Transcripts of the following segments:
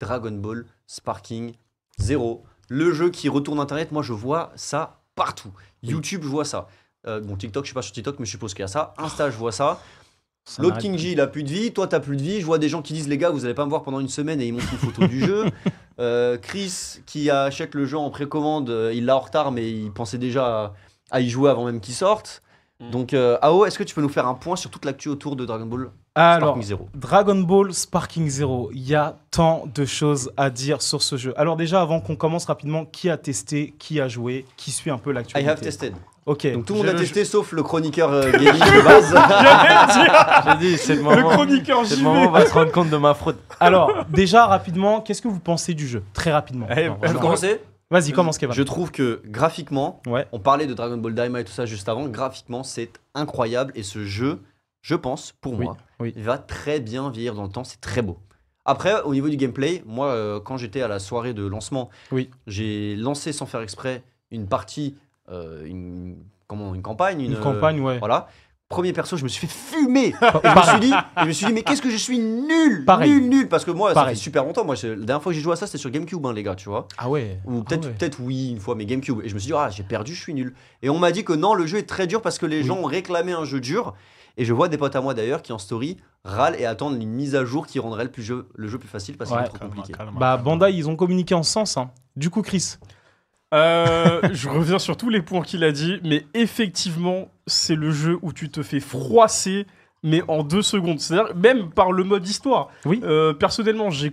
Dragon Ball Sparking Zero. Le jeu qui retourne Internet, moi je vois ça partout. YouTube, je vois ça. Bon, TikTok, je suis pas sur TikTok, mais je suppose qu'il y a ça. Insta, je vois ça. L'autre King J, il a plus de vie. Toi, t'as plus de vie. Je vois des gens qui disent, les gars, vous allez pas me voir pendant une semaine et ils montrent une photo du jeu. Chris, qui achète le jeu en précommande, il l'a en retard, mais il pensait déjà à y jouer avant même qu'il sorte. Donc, AO, est-ce que tu peux nous faire un point sur toute l'actu autour de Dragon Ball Sparking Zero? Dragon Ball Sparking Zero, il y a tant de choses à dire sur ce jeu. Alors déjà, avant qu'on commence rapidement, qui a testé, qui a joué, qui suit un peu l'actualité? I have tested. Ok. Donc tout le monde a testé, sauf le chroniqueur gaming de base. J'ai dit, c'est le moment. Le chroniqueur C'est le JV. moment où on va se rendre compte de ma fraude. Alors, déjà, rapidement, qu'est-ce que vous pensez du jeu? Très rapidement. Je peux commencer? Vas-y, commence, Kevin. Je trouve que graphiquement, Ouais. on parlait de Dragon Ball Daima et tout ça juste avant, graphiquement c'est incroyable et ce jeu, je pense, pour Oui, moi, oui. il va très bien vieillir dans le temps, c'est très beau. Après, au niveau du gameplay, moi, quand j'étais à la soirée de lancement, Oui. j'ai lancé sans faire exprès une partie, une campagne. Une campagne, ouais. Voilà. Premier perso, je me suis fait fumer. Je me suis dit, mais qu'est-ce que je suis nul. Pareil. Nul. Parce que moi, ça Pareil. fait super longtemps. Moi, la dernière fois que j'ai joué à ça, c'était sur GameCube, hein, les gars, tu vois. Ah ouais. Ou peut-être ouais. peut-être oui, une fois, mais GameCube. Et je me suis dit, ah, j'ai perdu, je suis nul. Et on m'a dit que non, le jeu est très dur parce que les gens ont réclamé un jeu dur. Et je vois des potes à moi d'ailleurs qui en story râlent et attendent une mise à jour qui rendrait le jeu plus facile parce qu'il est trop compliqué. Bah, Bandai, ils ont communiqué en ce sens. Hein. Du coup, Chris. Je reviens sur tous les points qu'il a dit, mais effectivement, c'est le jeu où tu te fais froisser, mais en 2 secondes. C'est-à-dire, même par le mode histoire. Oui. Personnellement, j'ai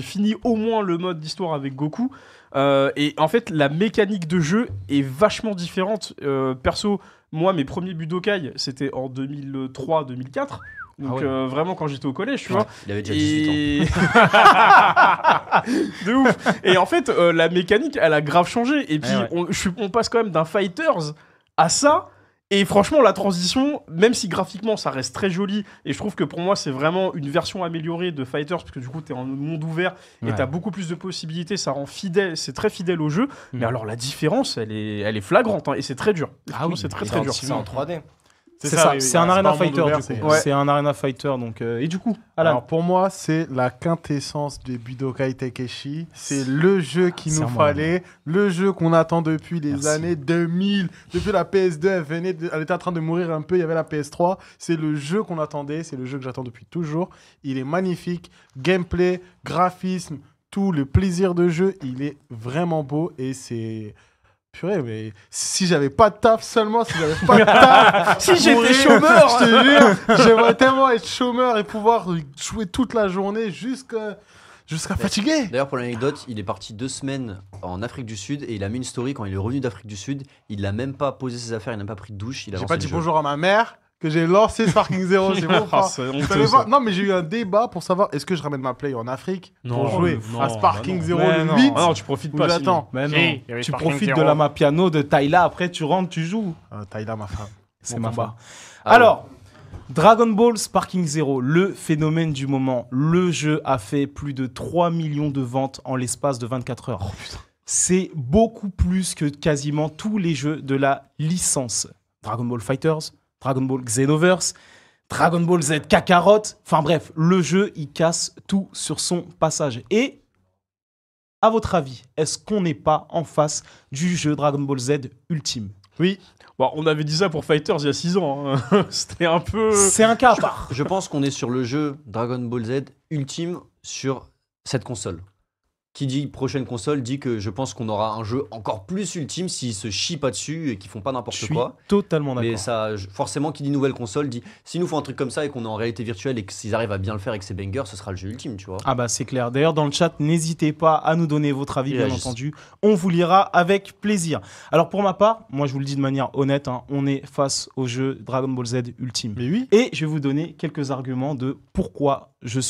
fini au moins le mode d'histoire avec Goku. Et en fait, la mécanique de jeu est vachement différente. Perso, moi, mes premiers Budokai, c'était en 2003-2004. Donc vraiment quand j'étais au collège, tu vois. Il avait déjà 18 ans. De ouf. Et en fait, la mécanique, elle a grave changé. Et puis, on passe quand même d'un Fighters à ça. Et franchement, la transition, même si graphiquement, ça reste très joli, et je trouve que pour moi, c'est vraiment une version améliorée de Fighters, parce que du coup, t'es en monde ouvert, et t'as beaucoup plus de possibilités, ça rend fidèle, c'est très fidèle au jeu. Mais alors, la différence, elle est flagrante, hein, et c'est très dur. Ah oui, c'est très dur. C'est en 3D. C'est ça, oui, c'est un c'est Arena pas un monde Fighter, ouvert, du coup. c'est- Ouais. C'est un Arena Fighter, donc... et du coup, Alan. Alors pour moi, c'est la quintessence des Budokai Tenkaichi. C'est le jeu qu'il C'est nous à moi, fallait, le jeu qu'on attend depuis les Merci. années 2000. Depuis la PS2, elle était en train de mourir un peu, il y avait la PS3. C'est le jeu qu'on attendait, c'est le jeu que j'attends depuis toujours. Il est magnifique, gameplay, graphisme, tout le plaisir de jeu, il est vraiment beau et c'est... Purée, mais si j'avais pas de taf seulement, si j'avais pas de taf, Si j'étais mourir, chômeur. je te jure, j'aimerais tellement être chômeur et pouvoir jouer toute la journée jusqu'à fatiguer. D'ailleurs, pour l'anecdote, il est parti 2 semaines en Afrique du Sud et il a mis une story quand il est revenu d'Afrique du Sud. Il n'a même pas posé ses affaires, il n'a même pas pris de douche. Il a J'ai lancé pas le dit jeu. bonjour à ma mère que j'ai lancé Sparking Zero, c'est bon. Ah, c'est honteux, Vous savez ça. pas Non, mais j'ai eu un débat pour savoir est-ce que je ramène ma play en Afrique pour jouer non, à Sparking bah Zero Mais le non. 8 Ah non, tu profites ou pas. j'attends. Mais non, Si, il y avait tu Sparking profites Zero. de la Mapiano, de Tayla, après tu rentres, tu joues. Taïla, ma femme. C'est Bon ma combat. part. Alors, Dragon Ball Sparking Zero, le phénomène du moment. Le jeu a fait plus de 3 millions de ventes en l'espace de 24 heures. C'est beaucoup plus que quasiment tous les jeux de la licence. Dragon Ball Fighters, Dragon Ball Xenoverse, Dragon Ball Z Kakarot. Enfin bref, le jeu, il casse tout sur son passage. Et, à votre avis, est-ce qu'on n'est pas en face du jeu Dragon Ball Z ultime? Oui, Bon, on avait dit ça pour Fighters il y a 6 ans. Hein. C'était un peu. C'est un cas à part. Je pense qu'on est sur le jeu Dragon Ball Z ultime sur cette console. Qui dit prochaine console dit que je pense qu'on aura un jeu encore plus ultime s'ils se chient pas dessus et qu'ils font pas Je n'importe suis quoi. totalement Mais d'accord. ça, forcément, qui dit nouvelle console dit s'ils nous font un truc comme ça et qu'on est en réalité virtuelle et qu'ils arrivent à bien le faire avec ces bangers, ce sera le jeu ultime, tu vois. Ah bah c'est clair. D'ailleurs dans le chat, n'hésitez pas à nous donner votre avis, Et bien agissent. entendu. On vous lira avec plaisir. Alors pour ma part, moi je vous le dis de manière honnête, hein, on est face au jeu Dragon Ball Z Ultime. mais oui. Et je vais vous donner quelques arguments de pourquoi je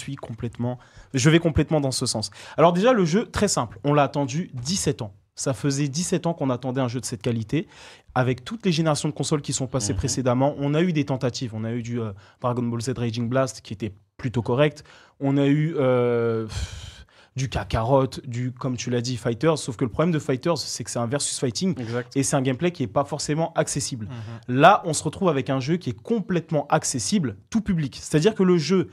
vais complètement dans ce sens. Alors déjà le jeu, très simple, on l'a attendu 17 ans. Ça faisait 17 ans qu'on attendait un jeu de cette qualité. Avec toutes les générations de consoles qui sont passées précédemment, on a eu des tentatives. On a eu du Dragon Ball Z Raging Blast qui était plutôt correct. On a eu du Kakarot, comme tu l'as dit, Fighters. Sauf que le problème de Fighters, c'est que c'est un versus fighting. Exact. Et c'est un gameplay qui n'est pas forcément accessible. Là, on se retrouve avec un jeu qui est complètement accessible, tout public. C'est-à-dire que le jeu,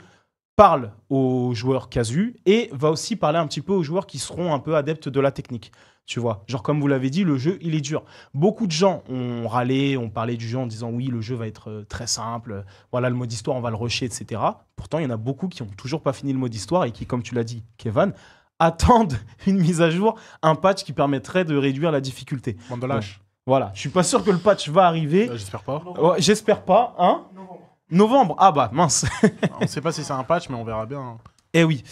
parle aux joueurs casus et va aussi parler un petit peu aux joueurs qui seront un peu adeptes de la technique. Tu vois, genre comme vous l'avez dit, le jeu, il est dur. Beaucoup de gens ont râlé, ont parlé du jeu en disant oui, le jeu va être très simple, voilà, le mode histoire, on va le rusher, etc. Pourtant, il y en a beaucoup qui n'ont toujours pas fini le mode histoire et qui, comme tu l'as dit, Kevin, attendent une mise à jour, un patch qui permettrait de réduire la difficulté. Bande de lâches. Voilà, je suis pas sûr que le patch va arriver. J'espère pas. Ouais, j'espère pas, hein. Novembre. Ah bah mince. On sait pas si c'est un patch, mais on verra bien. Eh oui.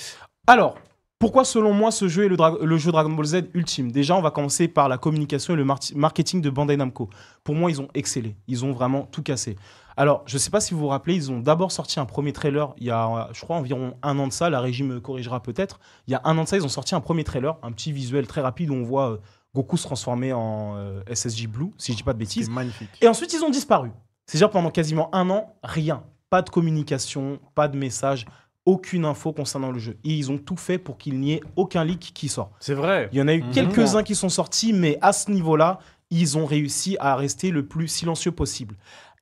Alors, pourquoi selon moi ce jeu est le jeu Dragon Ball Z ultime? Déjà, on va commencer par la communication et le marketing de Bandai Namco. Pour moi, ils ont excellé. Ils ont vraiment tout cassé. Alors, je sais pas si vous vous rappelez, ils ont d'abord sorti un premier trailer il y a, je crois, environ 1 an de ça. La régie me corrigera peut-être. Il y a 1 an de ça, ils ont sorti un premier trailer, un petit visuel très rapide où on voit Goku se transformer en SSJ Blue, si je dis pas de bêtises. C'est magnifique. Et ensuite, ils ont disparu. C'est-à-dire pendant quasiment 1 an, rien. Pas de communication, pas de message, aucune info concernant le jeu. Et ils ont tout fait pour qu'il n'y ait aucun leak qui sort. C'est vrai. Il y en a eu quelques-uns qui sont sortis, mais à ce niveau-là, ils ont réussi à rester le plus silencieux possible.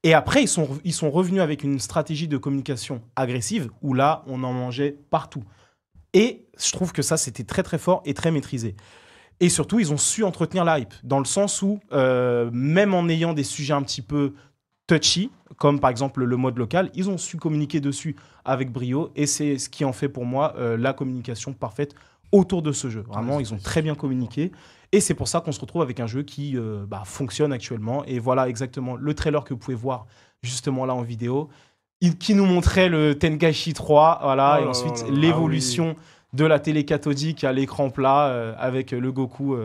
Et après, ils sont revenus avec une stratégie de communication agressive, où là, on en mangeait partout. Et je trouve que ça, c'était très très fort et très maîtrisé. Et surtout, ils ont su entretenir la hype, dans le sens où, même en ayant des sujets un petit peu touchy, comme par exemple le mode local, ils ont su communiquer dessus avec brio, et c'est ce qui en fait pour moi la communication parfaite autour de ce jeu. Vraiment, ils ont très bien communiqué, et c'est pour ça qu'on se retrouve avec un jeu qui fonctionne actuellement. Et voilà exactement le trailer que vous pouvez voir justement là en vidéo, qui nous montrait le Tenkaichi 3, voilà, et ensuite l'évolution de la télé cathodique à l'écran plat avec le Goku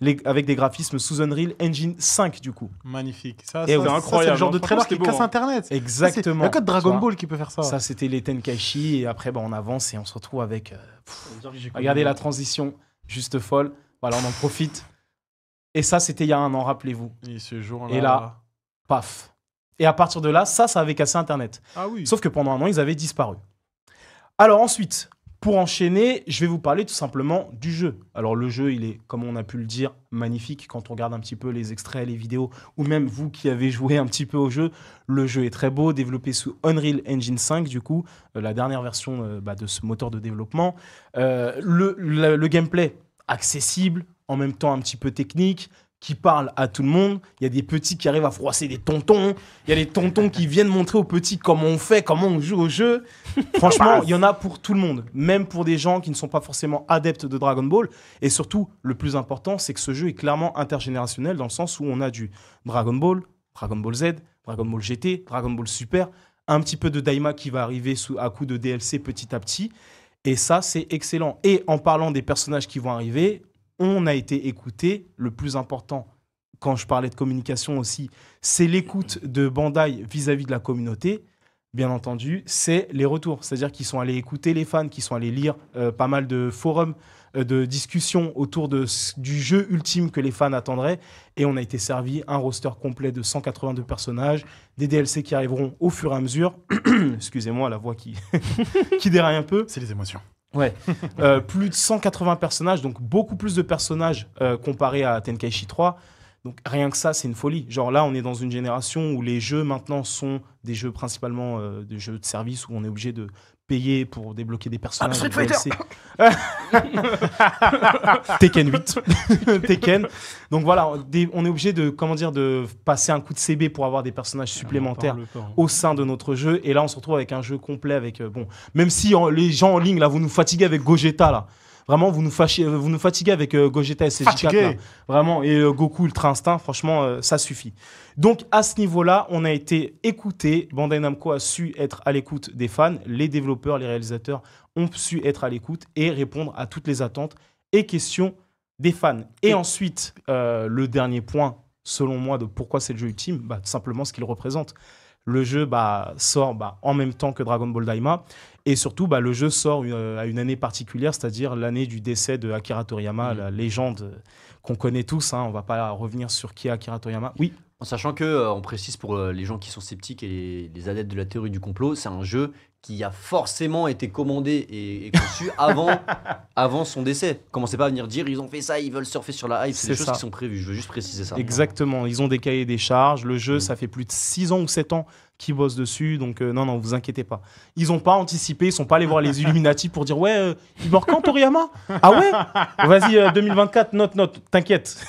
avec des graphismes sous Unreal Engine 5 du coup. Magnifique. Ça, Et c'est incroyable, le genre de franchement, trailer qui c'était beau, casse hein. Internet. Exactement. Il n'y a que Dragon Tu vois. Ball qui peut faire ça. Ça, c'était les Tenkaichi, et après, on avance et on se retrouve avec... regardez la transition, juste folle. Voilà, on en profite. Et ça, c'était il y a 1 an, rappelez-vous. Et ce jour-là... Et là, paf. Et à partir de là, ça avait cassé Internet. Ah oui. Sauf que pendant 1 an, ils avaient disparu. Alors ensuite, pour enchaîner, je vais vous parler tout simplement du jeu. Alors le jeu, il est, comme on a pu le dire, magnifique. Quand on regarde un petit peu les extraits, les vidéos, ou même vous qui avez joué un petit peu au jeu, le jeu est très beau, développé sous Unreal Engine 5, du coup, la dernière version de ce moteur de développement. Le gameplay accessible, en même temps un petit peu technique, qui parle à tout le monde. Il y a des petits qui arrivent à froisser des tontons. Il y a des tontons qui viennent montrer aux petits comment on fait, comment on joue au jeu. Franchement, il y en a pour tout le monde. Même pour des gens qui ne sont pas forcément adeptes de Dragon Ball. Et surtout, le plus important, c'est que ce jeu est clairement intergénérationnel dans le sens où on a du Dragon Ball, Dragon Ball Z, Dragon Ball GT, Dragon Ball Super, un petit peu de Daima qui va arriver à coup de DLC petit à petit. Et ça, c'est excellent. Et en parlant des personnages qui vont arriver, on a été écouté. Le plus important, quand je parlais de communication aussi, c'est l'écoute de Bandai vis-à-vis de la communauté. Bien entendu, c'est les retours. C'est-à-dire qu'ils sont allés écouter les fans, qu'ils sont allés lire pas mal de forums, de discussions autour du jeu ultime que les fans attendraient. Et on a été servi un roster complet de 182 personnages, des DLC qui arriveront au fur et à mesure. Excusez-moi, la voix qui déraille un peu. C'est les émotions. Ouais, plus de 180 personnages, donc beaucoup plus de personnages comparé à Tenkaichi 3. Donc rien que ça, c'est une folie. Genre là, on est dans une génération où les jeux maintenant sont des jeux principalement des jeux de service où on est obligé de payer pour débloquer des personnages. Street Fighter. Tekken 8. Tekken. Donc voilà, on est obligé de, de passer un coup de CB pour avoir des personnages supplémentaires au sein de notre jeu. Et là, on se retrouve avec un jeu complet avec, même si les gens en ligne, là, vous nous fatiguez avec Gogeta, là. Vraiment, vous nous fatiguez avec Gogeta SSJ4, là. Vraiment, et Goku Ultra Instinct, franchement, ça suffit. Donc, à ce niveau-là, on a été écouté. Bandai Namco a su être à l'écoute des fans. Les développeurs, les réalisateurs ont su être à l'écoute et répondre à toutes les attentes et questions des fans. Et ensuite, le dernier point, selon moi, de pourquoi c'est le jeu ultime, tout simplement ce qu'il représente. Le jeu sort en même temps que Dragon Ball Daima. Et surtout, le jeu sort à une année particulière, c'est-à-dire l'année du décès de Akira Toriyama, la légende qu'on connaît tous. On ne va pas revenir sur qui est Akira Toriyama. Oui. En sachant que, on précise pour les gens qui sont sceptiques et les adeptes de la théorie du complot, c'est un jeu qui a forcément été commandé et conçu avant son décès. Commencez pas à venir dire ils ont fait ça, ils veulent surfer sur la hype. C'est des C'est choses ça. qui sont prévues. Je veux juste préciser ça. Exactement, ils ont des cahiers des charges. Le jeu, ça fait plus de 6 ans ou 7 ans qu'ils bossent dessus. Donc, non, vous inquiétez pas. Ils n'ont pas anticipé, ils sont pas allés voir les Illuminati pour dire ouais, il meurt quand Toriyama? Ah ouais? Vas-y, 2024, note, t'inquiète.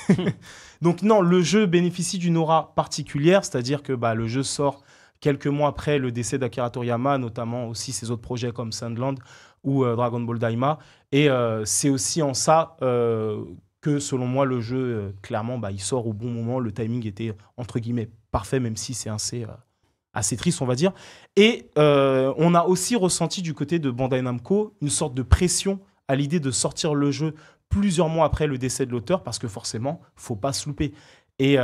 Donc, non, le jeu bénéficie d'une aura particulière, c'est-à-dire que le jeu sort quelques mois après le décès d'Akira Toriyama, notamment aussi ses autres projets comme Sandland ou Dragon Ball Daima. Et c'est aussi en ça que, selon moi, le jeu, clairement, il sort au bon moment. Le timing était, entre guillemets, parfait, même si c'est assez triste, on va dire. Et on a aussi ressenti du côté de Bandai Namco une sorte de pression à l'idée de sortir le jeu plusieurs mois après le décès de l'auteur, parce que forcément, faut pas se louper. Et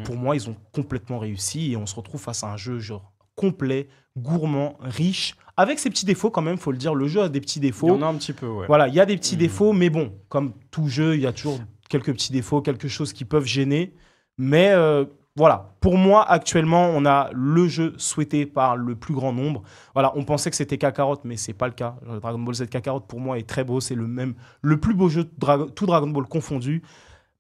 pour moi, ils ont complètement réussi et on se retrouve face à un jeu genre complet, gourmand, riche, avec ses petits défauts quand même, faut le dire. Le jeu a des petits Il défauts. y en a un petit peu, ouais. Voilà, il y a des petits défauts, mais bon, comme tout jeu, il y a toujours quelques petits défauts, quelque chose qui peuvent gêner. Mais voilà, pour moi, actuellement, on a le jeu souhaité par le plus grand nombre. Voilà, on pensait que c'était Kakarot, mais c'est pas le cas. Dragon Ball Z Kakarot, pour moi, est très beau. C'est le plus beau jeu, tout Dragon Ball confondu.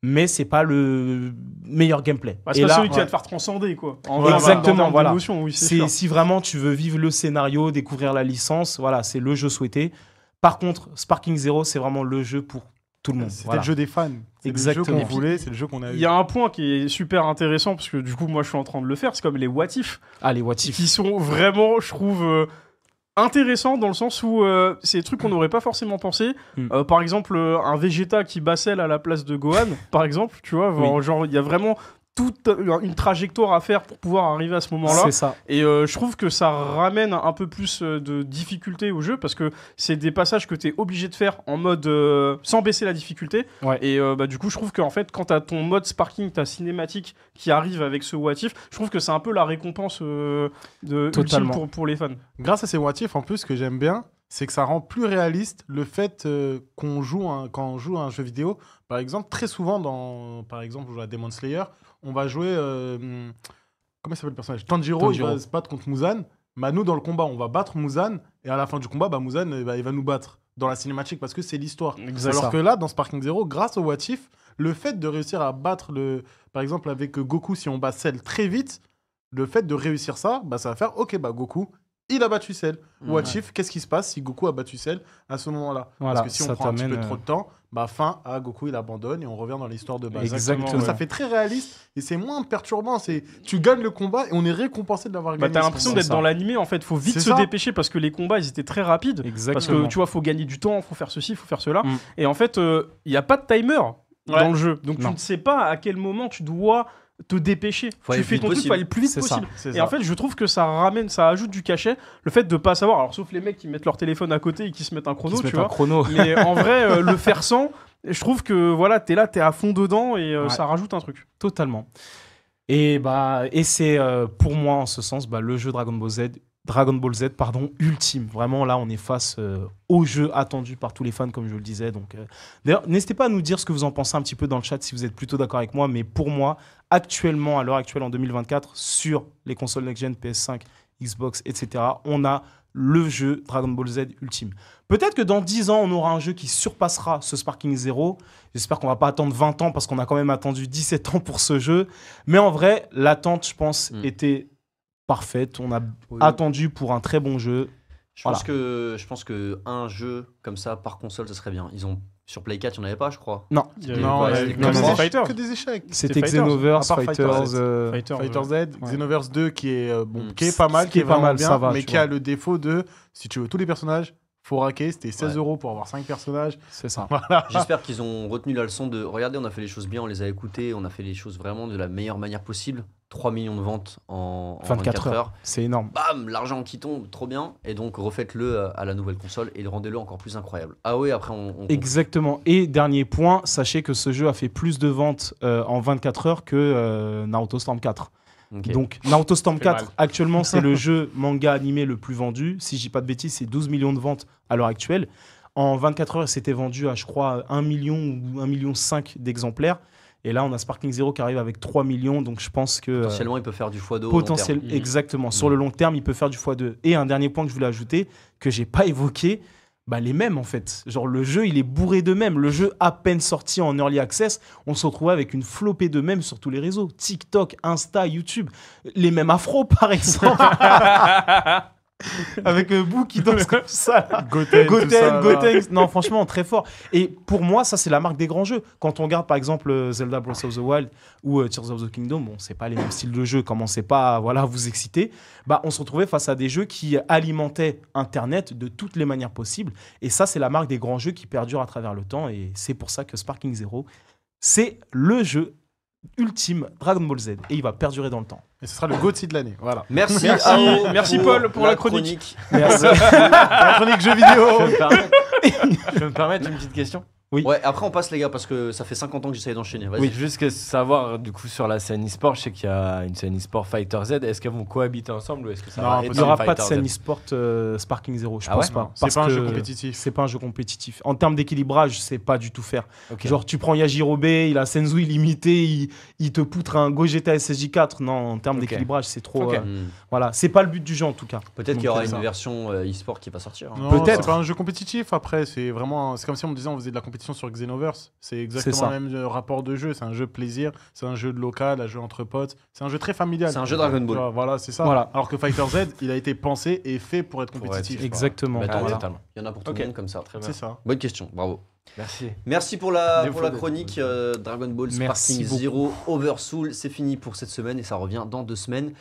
Mais c'est pas le meilleur gameplay. C'est pas celui qui va te faire transcender, quoi. Exactement, voilà. Oui, c'est sûr. Si vraiment tu veux vivre le scénario, découvrir la licence, voilà, c'est le jeu souhaité. Par contre, Sparking Zero, c'est vraiment le jeu pour tout le monde. C'était Voilà. le jeu des fans. C'est Exactement. le jeu qu'on voulait, c'est le jeu qu'on a eu. Il y a un point qui est super intéressant, parce que du coup, moi, je suis en train de le faire, c'est comme les what if, Allez, what if. qui sont vraiment, je trouve, intéressants dans le sens où c'est des trucs qu'on n'aurait pas forcément pensé. Par exemple, un Vegeta qui bat Cell à la place de Gohan, par exemple, tu vois, Oui. genre, il y a vraiment toute une trajectoire à faire pour pouvoir arriver à ce moment-là. C'est ça. Et je trouve que ça ramène un peu plus de difficulté au jeu parce que c'est des passages que tu es obligé de faire en mode sans baisser la difficulté. Ouais. Et du coup, je trouve qu'en fait, quand tu as ton mode Sparking, ta cinématique qui arrive avec ce what if, je trouve que c'est un peu la récompense ultime Totalement. pour les fans. Grâce à ces what if, en plus, ce que j'aime bien, c'est que ça rend plus réaliste le fait qu'on joue quand on joue à un jeu vidéo. Par exemple, très souvent, par exemple, on joue à Demon Slayer, on va jouer... comment s'appelle le personnage? Tanjiro, il va se battre contre Muzan. Bah, nous, dans le combat, on va battre Muzan. Et à la fin du combat, Muzan, il va nous battre dans la cinématique parce que c'est l'histoire. Alors que là, dans Sparking Zero, grâce au what if, le fait de réussir à battre par exemple, avec Goku, si on bat Cell très vite, le fait de réussir ça, ça va faire OK, Goku, il a battu Cell. What if, qu'est-ce qui se passe si Goku a battu Cell à ce moment-là? Voilà, Parce que si on prend un petit peu trop de temps, fin, Goku il abandonne et on revient dans l'histoire de base. Exactement. Donc, ça fait très réaliste et c'est moins perturbant. Tu gagnes le combat et on est récompensé de l'avoir gagné. T'as l'impression d'être ça. dans l'animé, en fait. Faut vite C'est se ça. dépêcher parce que les combats, ils étaient très rapides. Exactement. Parce que tu vois, faut gagner du temps, faut faire ceci, faut faire cela. Mm. Et en fait, il n'y a pas de timer dans le jeu. Donc Non. tu ne sais pas à quel moment tu dois te dépêcher. Faut Tu aller fais le plus ton truc, possible. faut aller le plus vite C'est ça. possible. Et en fait, je trouve que ça ajoute du cachet. Le fait de pas savoir, alors sauf les mecs qui mettent leur téléphone à côté et qui se mettent un chrono, Qui se tu mettent un vois. chrono. Mais en vrai, le faire sans, je trouve que voilà, t'es là, t'es à fond dedans et Ouais. ça rajoute un truc. Totalement. Et c'est pour moi, en ce sens, le jeu Dragon Ball Z, ultime. Vraiment, là, on est face au jeu attendu par tous les fans, comme je le disais. Donc, d'ailleurs, n'hésitez pas à nous dire ce que vous en pensez un petit peu dans le chat, si vous êtes plutôt d'accord avec moi. Mais pour moi, actuellement, à l'heure actuelle, en 2024, sur les consoles next-gen, PS5, Xbox, etc., on a le jeu Dragon Ball Z ultime. Peut-être que dans 10 ans, on aura un jeu qui surpassera ce Sparking Zero. J'espère qu'on va pas attendre 20 ans, parce qu'on a quand même attendu 17 ans pour ce jeu. Mais en vrai, l'attente, je pense, était parfaite. On a attendu pour un très bon jeu. Je pense que un jeu comme ça par console, ce serait bien. Sur Play 4, il n'y en avait pas, je crois. Non. Non, Ouais, il y a c'était que comment des échecs. C'était Fighters. Xenoverse, À part Fighters. Fighter Z, Xenoverse 2 qui est qui est Ce pas mal, qui est pas vraiment mal, bien, ça va, mais tu qui vois. a le défaut de si tu veux tous les personnages, faut raquer, c'était 16 € pour avoir 5 personnages. C'est ça. J'espère qu'ils ont retenu la leçon de regardez, on a fait les choses bien, on les a écoutées, on a fait les choses vraiment de la meilleure manière possible. 3 millions de ventes en 24 heures. C'est énorme. Bam, l'argent qui tombe, trop bien. Et donc refaites-le à la nouvelle console et rendez-le encore plus incroyable. Ah oui, après on Exactement. Et dernier point, sachez que ce jeu a fait plus de ventes en 24 heures que Naruto Storm 4. Ok. Donc Naruto Storm fait 4, mal. actuellement, c'est le jeu manga animé le plus vendu. Si je dis pas de bêtises, c'est 12 millions de ventes à l'heure actuelle. En 24 heures, c'était vendu à, je crois, 1 million ou 1,5 million d'exemplaires. Et là, on a Sparking Zero qui arrive avec 3 millions. Donc, je pense que. Potentiellement, il peut faire du x2. Potentiellement, exactement. Sur le long terme, il peut faire du x2. Et un dernier point que je voulais ajouter, que j'ai pas évoqué, bah, les mèmes en fait. Genre le jeu, il est bourré de mèmes. Le jeu à peine sorti en early access, on se retrouvait avec une flopée de mèmes sur tous les réseaux. TikTok, Insta, YouTube. Les mèmes afro par exemple. Avec Boo qui danse comme ça. Là. Goten. Non, franchement, très fort. Et pour moi, ça, c'est la marque des grands jeux. Quand on regarde, par exemple, Zelda Breath of the Wild ou Tears of the Kingdom, bon, c'est pas les mêmes styles de jeu, commencez pas à vous exciter. Bah, on se retrouvait face à des jeux qui alimentaient Internet de toutes les manières possibles. Et ça, c'est la marque des grands jeux qui perdurent à travers le temps. Et c'est pour ça que Sparking Zero, c'est le jeu ultime Dragon Ball Z. Et il va perdurer dans le temps. Et ce sera le GOTY de l'année. Voilà. Merci, Merci Paul pour la chronique. Merci. La chronique jeux vidéo. Je peux me permettre une petite question? Oui. Ouais, après on passe les gars parce que ça fait 50 ans que j'essaye d'enchaîner. Vas-y. Oui, juste que savoir du coup sur la scène e-sport, je sais qu'il y a une scène e-sport Fighter Z. Est-ce qu'elles vont cohabiter ensemble ou est-ce que ça Non, va Il être n'y aura Fighter pas de Z? scène e-sport Sparking Zero, je Ah pense ouais pas. C'est Parce pas un que jeu compétitif. C'est pas un jeu compétitif. En termes d'équilibrage, c'est pas du tout faire. Ok. Genre, tu prends Yajirobe, il a Senzu illimité, il te poutre un Gogeta SSJ4. Non, en termes Ok. d'équilibrage, c'est trop. Ok. Voilà, c'est pas le but du jeu en tout cas. Peut-être Donc, qu'il y aura c'est une ça. version e-sport qui va sortir. hein. Non, Peut-être. c'est pas un jeu compétitif. Après, c'est vraiment. C'est comme si on me disait on faisait de la compétition sur Xenoverse. C'est exactement ça. le même rapport de jeu. C'est un jeu plaisir. C'est un jeu de local, un jeu entre potes. C'est un jeu très familial. C'est un jeu Dragon Ball. Genre, voilà, c'est ça. Voilà. Alors que Fighter Z, il a été pensé et fait pour être compétitif. Exactement. Bah, tant Voilà. mieux. Totalement. Il y en a pour tout Ok. le monde comme ça. Très bien. C'est ça. Bonne question, bravo. Merci. Merci pour la Des fois, des- chronique Dragon Ball Merci Sparking beaucoup. Zero Oversoul. C'est fini pour cette semaine et ça revient dans 2 semaines.